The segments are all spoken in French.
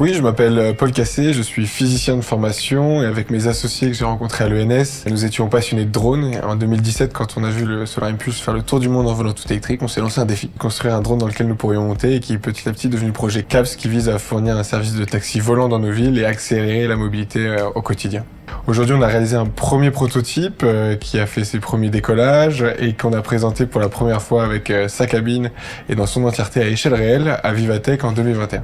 Oui, je m'appelle Paul Cassé, je suis physicien de formation et avec mes associés que j'ai rencontrés à l'ENS, nous étions passionnés de drones. Et en 2017, quand on a vu le Solar Impulse faire le tour du monde en volant tout électrique, on s'est lancé un défi, construire un drone dans lequel nous pourrions monter et qui petit à petit est devenu le projet CAPS qui vise à fournir un service de taxi volant dans nos villes et accélérer la mobilité au quotidien. Aujourd'hui, on a réalisé un premier prototype qui a fait ses premiers décollages et qu'on a présenté pour la première fois avec sa cabine et dans son entièreté à échelle réelle à Vivatech en 2021.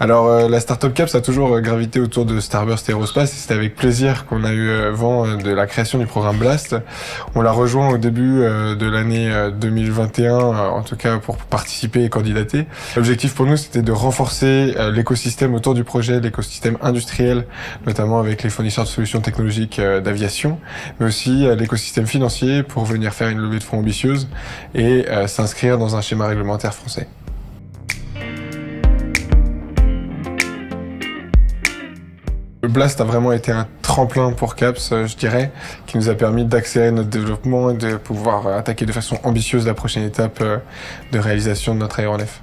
Alors la startup CAPS a toujours gravité autour de Starburst Aerospace et c'est avec plaisir qu'on a eu vent de la création du programme Blast. On l'a rejoint au début de l'année 2021, en tout cas pour participer et candidater. L'objectif pour nous, c'était de renforcer l'écosystème autour du projet, l'écosystème industriel, notamment avec les fournisseurs de solutions technologiques d'aviation, mais aussi l'écosystème financier pour venir faire une levée de fonds ambitieuse et s'inscrire dans un schéma réglementaire français. Le Blast a vraiment été un tremplin pour CAPS, je dirais, qui nous a permis d'accélérer notre développement et de pouvoir attaquer de façon ambitieuse la prochaine étape de réalisation de notre aéronef.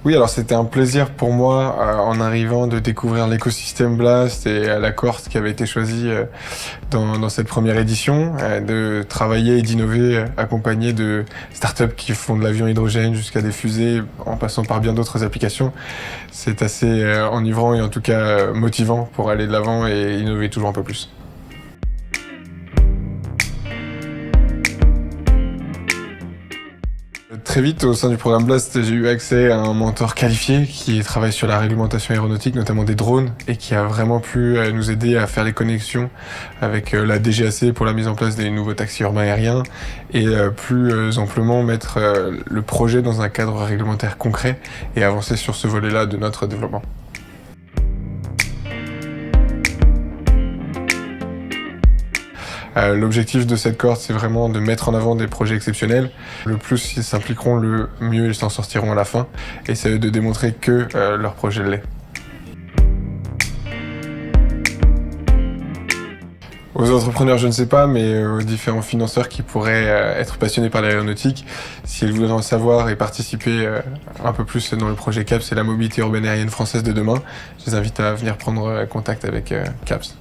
Oui, alors c'était un plaisir pour moi en arrivant de découvrir l'écosystème Blast et la cohorte qui avait été choisie dans cette première édition, de travailler et d'innover accompagné de startups qui font de l'avion hydrogène jusqu'à des fusées en passant par bien d'autres applications. C'est assez enivrant et en tout cas motivant pour aller de l'avant et innover toujours un peu plus. Très vite, au sein du programme Blast, j'ai eu accès à un mentor qualifié qui travaille sur la réglementation aéronautique, notamment des drones, et qui a vraiment pu nous aider à faire les connexions avec la DGAC pour la mise en place des nouveaux taxis urbains aériens et plus amplement mettre le projet dans un cadre réglementaire concret et avancer sur ce volet-là de notre développement. L'objectif de cette cohorte, c'est vraiment de mettre en avant des projets exceptionnels. Le plus ils s'impliqueront, le mieux ils s'en sortiront à la fin. Et c'est de démontrer que leur projet l'est. Aux entrepreneurs, je ne sais pas, mais aux différents financeurs qui pourraient être passionnés par l'aéronautique, s'ils voudraient en savoir et participer un peu plus dans le projet CAPS et la mobilité urbaine aérienne française de demain, je les invite à venir prendre contact avec CAPS.